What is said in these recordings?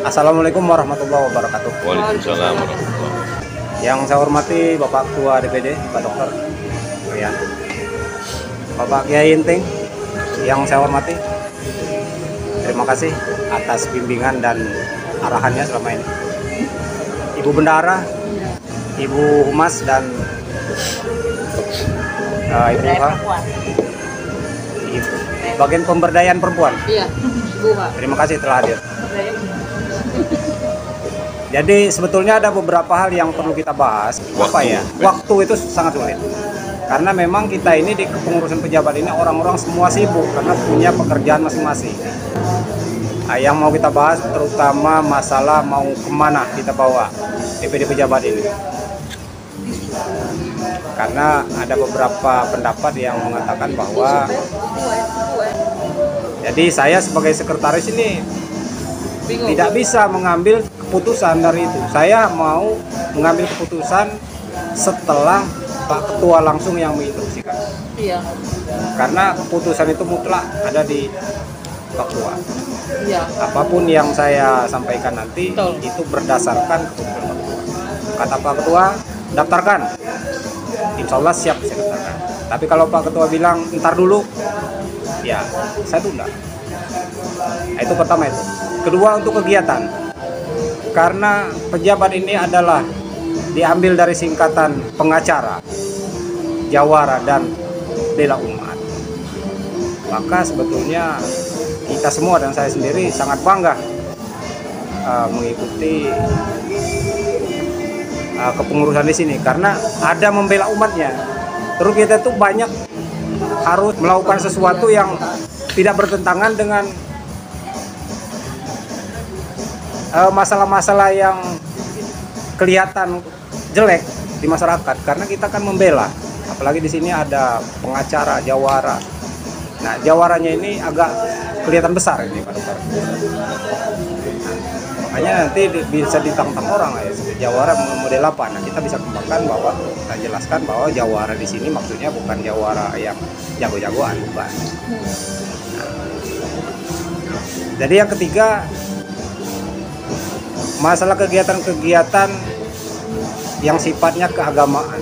Assalamualaikum warahmatullahi wabarakatuh. Waalaikumsalam warahmatullahi. Yang saya hormati Bapak Ketua DPD, Pak Dokter ya. Bapak Kiai Inting, yang saya hormati, terima kasih atas bimbingan dan arahannya selama ini. Ibu Bendara, Ibu Humas, dan Ibu bagian pemberdayaan perempuan. Iya, Terima kasih telah hadir. Jadi sebetulnya ada beberapa hal yang perlu kita bahas. Waktu itu sangat sulit. Karena memang kita ini di kepengurusan pejabat ini orang-orang semua sibuk karena punya pekerjaan masing-masing. Nah, yang mau kita bahas terutama masalah mau kemana kita bawa DPD pejabat ini. Karena ada beberapa pendapat yang mengatakan bahwa jadi saya sebagai sekretaris ini tidak bisa mengambil keputusan dari itu. Saya mau mengambil keputusan setelah Pak Ketua langsung yang menginstruksikan. Iya. Karena keputusan itu mutlak ada di Pak Ketua. Iya. Apapun yang saya sampaikan nanti Betul. itu berdasarkan keputusan Pak Ketua. Kata Pak Ketua, daftarkan. Insya Allah siap saya daftarkan. Tapi kalau Pak Ketua bilang ntar dulu, ya saya tunda. Nah, itu pertama itu. Kedua untuk kegiatan. Karena pejabat ini adalah diambil dari singkatan pengacara, jawara, dan bela umat. Maka sebetulnya kita semua dan saya sendiri sangat bangga mengikuti kepengurusan di sini karena ada membela umatnya. Terus kita tuh banyak harus melakukan sesuatu yang tidak bertentangan dengan masalah-masalah yang kelihatan jelek di masyarakat karena kita kan membela. Apalagi di sini ada pengacara, jawara. Nah, jawaranya ini agak kelihatan besar ini Pak Dokter. Makanya nanti bisa ditantang orang ya, jawara model apa. Nah, kita bisa kembangkan bahwa kita jelaskan bahwa jawara di sini maksudnya bukan jawara yang jago-jagoan, bukan. Nah, jadi yang ketiga, masalah kegiatan-kegiatan yang sifatnya keagamaan.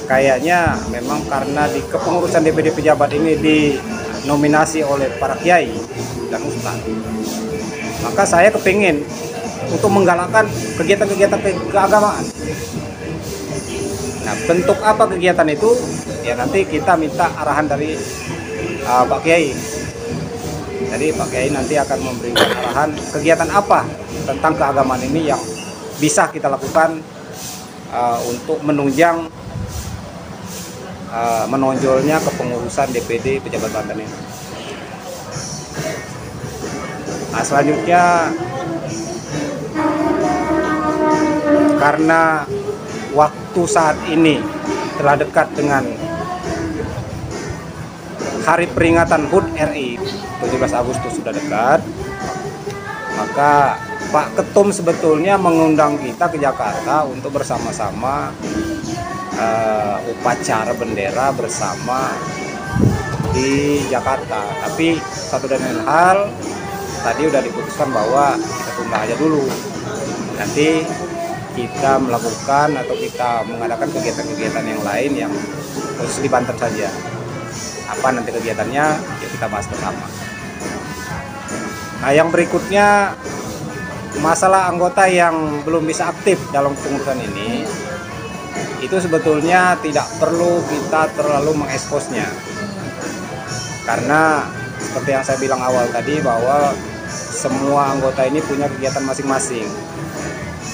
Kayaknya memang karena di kepengurusan DPD pejabat ini dinominasi oleh para kiai dan ustaz. Maka saya kepingin untuk menggalakkan kegiatan-kegiatan keagamaan. Nah, bentuk apa kegiatan itu? Ya nanti kita minta arahan dari Pak Kiai. Jadi Pak Kiai nanti akan memberikan arahan kegiatan apa tentang keagamaan ini yang bisa kita lakukan untuk menunjang menonjolnya kepengurusan DPD pejabat Banten ini. Nah, selanjutnya karena waktu saat ini telah dekat dengan hari peringatan HUT RI 17 Agustus sudah dekat, maka Pak Ketum sebetulnya mengundang kita ke Jakarta untuk bersama-sama upacara bendera bersama di Jakarta. Tapi satu dan lain hal tadi udah diputuskan bahwa kita tunda aja dulu. Nanti kita melakukan atau kita mengadakan kegiatan-kegiatan yang lain yang khusus di Banten saja. Apa nanti kegiatannya ya kita bahas bersama. Nah, yang berikutnya masalah anggota yang belum bisa aktif dalam pengurusan ini itu sebetulnya tidak perlu kita terlalu mengeksposnya karena seperti yang saya bilang awal tadi bahwa semua anggota ini punya kegiatan masing-masing,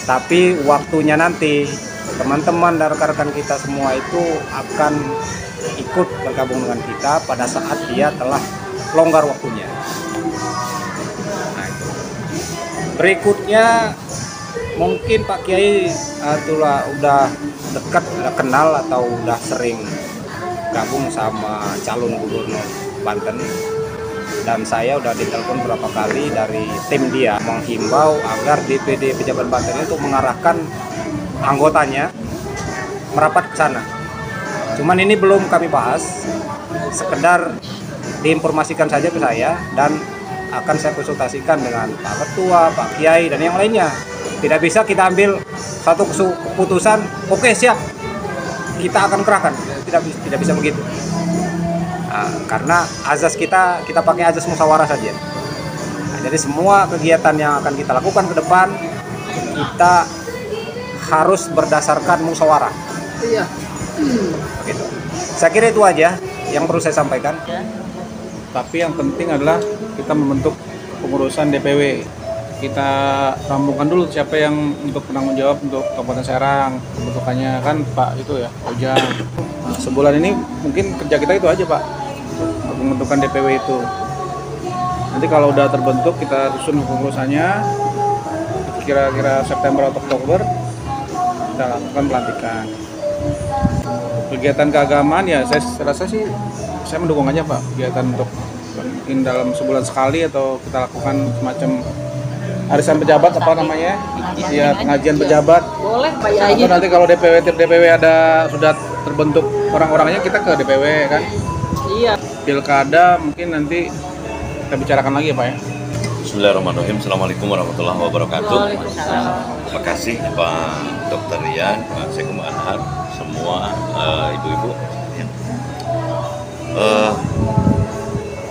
tapi waktunya nanti teman-teman dan rekan-rekan kita semua itu akan ikut bergabung dengan kita pada saat dia telah longgar waktunya. Nah, itu. Berikutnya mungkin Pak Kiai udah dekat, udah kenal atau udah sering gabung sama calon gubernur Banten, dan saya udah ditelepon beberapa kali dari tim dia menghimbau agar DPD pejabat Banten itu mengarahkan anggotanya merapat ke sana. Cuman ini belum kami bahas, sekedar diinformasikan saja ke saya dan akan saya konsultasikan dengan Pak Ketua, Pak Kiai, dan yang lainnya. Tidak bisa kita ambil satu keputusan, oke siap, kita akan kerahkan. Tidak bisa begitu. Nah, karena azas kita pakai azas musyawarah saja. Nah, jadi semua kegiatan yang akan kita lakukan ke depan, kita harus berdasarkan musyawarah. Iya. Begitu. Saya kira itu aja yang perlu saya sampaikan. Tapi yang penting adalah kita membentuk pengurusan DPW. Kita rampungkan dulu siapa yang untuk penanggung jawab untuk Kabupaten Serang. Pembentukannya kan Pak itu ya, Ojang. Nah, sebulan ini mungkin kerja kita itu aja Pak, untuk pembentukan DPW itu. Nanti kalau udah terbentuk kita susun pengurusannya. Kira-kira September atau Oktober kita lakukan pelantikan. Kegiatan keagamaan ya saya rasa sih saya mendukung aja Pak, kegiatan untuk mungkin dalam sebulan sekali atau kita lakukan semacam arisan pejabat apa namanya ya, pengajian pejabat. Boleh Pak ya. Atau nanti kalau DPW ada sudah terbentuk orang-orangnya kita ke DPW kan. Iya. Pilkada mungkin nanti kita bicarakan lagi ya Pak ya. Bismillahirrahmanirrahim. Assalamualaikum warahmatullahi wabarakatuh. Waalaikumsalam. Terima kasih Pak Dr. Rian, Pak Sekum Anhar, semua ibu-ibu.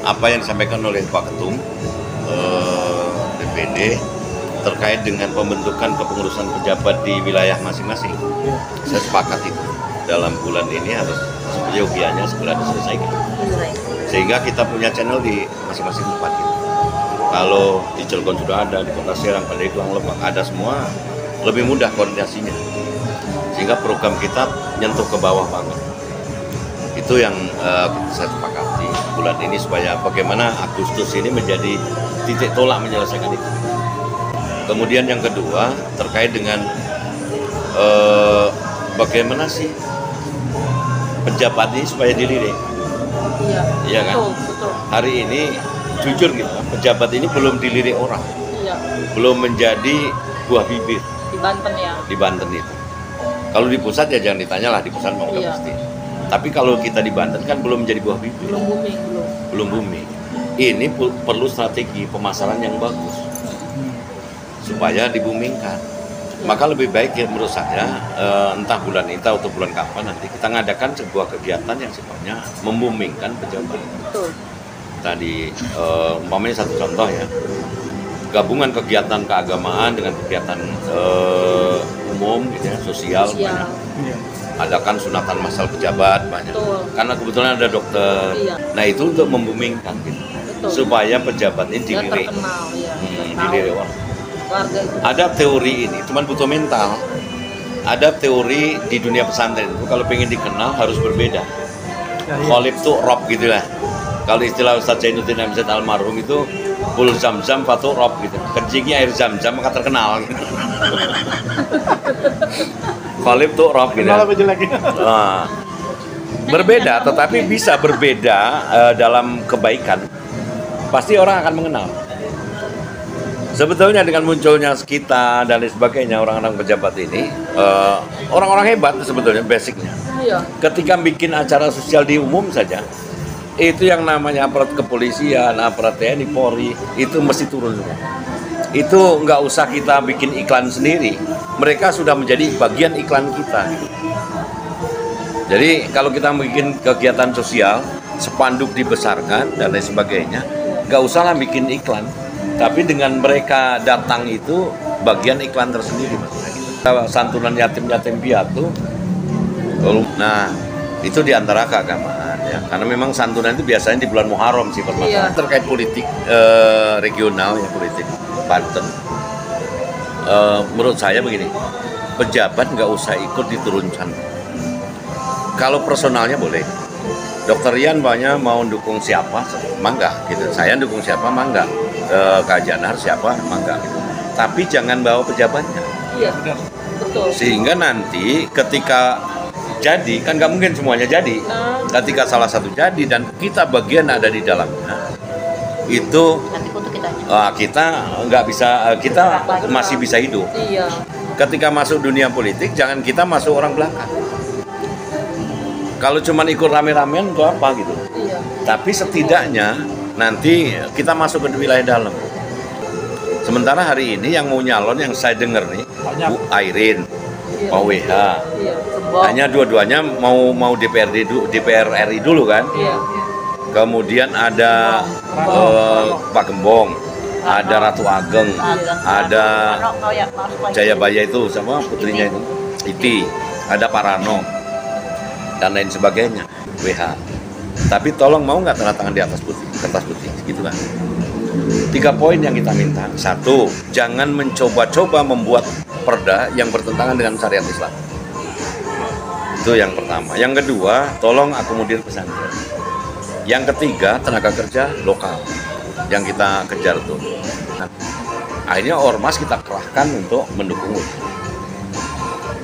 Apa yang disampaikan oleh Pak Ketum DPD terkait dengan pembentukan kepengurusan pejabat di wilayah masing-masing, saya sepakat itu. Dalam bulan ini harus seyogianya segera diselesaikan, sehingga kita punya channel di masing-masing tempat gitu. Kalau di Cilegon sudah ada, di Kota Serang, Pandeglang, Lebak ada semua, lebih mudah koordinasinya. Sehingga program kita nyentuh ke bawah banget. Itu yang saya sepakati bulan ini supaya bagaimana Agustus ini menjadi titik tolak menyelesaikan itu. Kemudian yang kedua terkait dengan bagaimana sih pejabat ini supaya dilirik. Iya. Iya kan? Betul. Hari ini jujur gitu, pejabat ini belum dilirik orang, Iya. belum menjadi buah bibir Di Banten ya. di Banten itu. Kalau di pusat ya jangan ditanya lah, di pusat mau udah Iya. pasti. Tapi kalau kita di Banten kan belum menjadi buah bibir, Belum booming belum. belum booming. Ini perlu strategi pemasaran yang bagus supaya dibumingkan. Maka lebih baik ya menurut saya, entah bulan ini atau bulan kapan nanti kita ngadakan sebuah kegiatan yang sifatnya membumingkan pejabat. Betul. Tadi umpamanya satu contoh ya, gabungan kegiatan keagamaan dengan kegiatan umum gitu ya, sosial banyak. Adakan sunatan massal pejabat banyak. Betul. Karena kebetulan ada dokter. Iya. Nah itu untuk membumingkan gitu. Betul. Supaya pejabat ini Biar dilirik. terkenal ya. Dilirik orang. Warga itu. Ada teori ini, cuman butuh mental. Ada teori di dunia pesantren itu kalau pengen dikenal harus berbeda. Khalif tuh rob gitu lah. Kalau istilah Ustaz Zainuddin Hamzat almarhum itu bul zam-zam fatu rob gitu. Kencingnya air zam-zam maka terkenal gitu. Khalif tuh rob gitu. Nah, berbeda tetapi bisa berbeda dalam kebaikan. Pasti orang akan mengenal. Sebetulnya dengan munculnya kita dan lain sebagainya orang-orang pejabat ini, orang-orang hebat sebetulnya basicnya. Iya. Ketika bikin acara sosial di umum saja, itu yang namanya aparat kepolisian, aparat TNI, Polri, itu mesti turun semua. Itu nggak usah kita bikin iklan sendiri, mereka sudah menjadi bagian iklan kita. Jadi kalau kita bikin kegiatan sosial, spanduk dibesarkan dan lain sebagainya, nggak usahlah bikin iklan. Tapi dengan mereka datang itu bagian iklan tersendiri maksudnya. Santunan yatim-yatim piatu. Nah, itu diantara keagamaan ya. Karena memang santunan itu biasanya di bulan Muharram sih permasalahan. Iya. Terkait politik regional ya, politik Banten. Menurut saya begini, pejabat nggak usah ikut diturunkan. Kalau personalnya boleh. Dokter Rian banyak mau dukung siapa, mangga gitu. Saya dukung siapa, mangga. Kak Janar siapa, mangga gitu. Tapi jangan bawa pejabatnya. Iya. Betul. Sehingga nanti ketika jadi, kan nggak mungkin semuanya jadi. Ketika salah satu jadi dan kita bagian ada di dalamnya, itu kita nggak bisa, kita masih bisa hidup. Iya. Ketika masuk dunia politik, jangan kita masuk orang belakang. Kalau cuma ikut rame-ramean itu apa gitu. Iya. Tapi setidaknya nanti kita masuk ke wilayah dalam. Sementara hari ini yang mau nyalon yang saya dengar nih, Bu Airin, Pak WH, Iya, Gembong. hanya dua-duanya mau DPR RI dulu kan. Iya. Kemudian ada Pak Gembong, ada Ratu Ageng, ada Jayabaya itu sama putrinya itu, Iti, ada Pak Rano, dan lain sebagainya, WH. Tapi tolong mau nggak tanda tangan di atas putih, kertas putih, gitu kan? 3 poin yang kita minta. 1, jangan mencoba-coba membuat perda yang bertentangan dengan syariat Islam. Itu yang pertama. Yang kedua, tolong akomodir pesantren. Yang ketiga, tenaga kerja lokal yang kita kejar tuh. Nah, akhirnya ormas kita kerahkan untuk mendukung.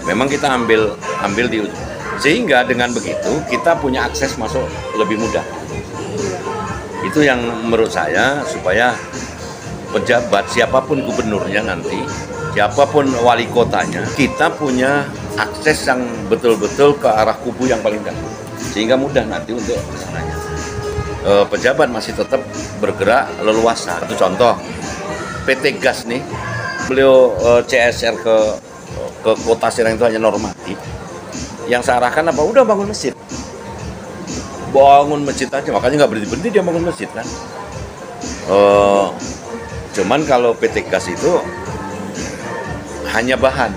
Memang kita ambil di ujung. Sehingga dengan begitu kita punya akses masuk lebih mudah. Itu yang menurut saya, supaya pejabat siapapun gubernurnya nanti, siapapun wali kotanya, kita punya akses yang betul-betul ke arah kubu yang paling dekat, sehingga mudah nanti untuk kesananya. Pejabat masih tetap bergerak leluasa. Itu contoh PT Gas nih, beliau CSR ke kota Serang itu hanya normatif. Yang saya arahkan apa? Udah bangun masjid. Bangun masjid aja, makanya nggak berhenti-berhenti dia bangun masjid kan. Cuman kalau PT Gas itu hanya bahan.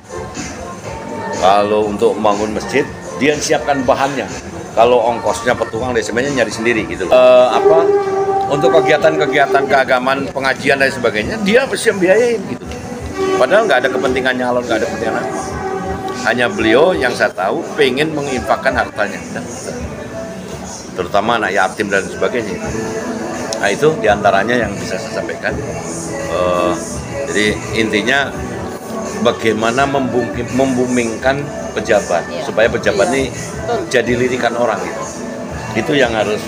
Kalau untuk membangun masjid, dia siapkan bahannya. Kalau ongkosnya petugang dan sebagainya nyari sendiri gitu. Untuk kegiatan-kegiatan keagamaan, pengajian dan sebagainya, dia pasti membiayain gitu. Padahal nggak ada kepentingan nyalon, nggak ada kepentingan apa. Hanya beliau yang saya tahu pengen menginfakkan hartanya, terutama anak yatim dan sebagainya. Nah itu diantaranya yang bisa saya sampaikan. Jadi intinya bagaimana membumingkan pejabat, supaya pejabat ini jadi lirikan orang gitu. Itu yang harus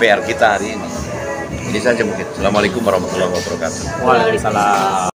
PR kita hari ini. Ini saja mungkin. Assalamualaikum warahmatullahi wabarakatuh. Waalaikumsalam.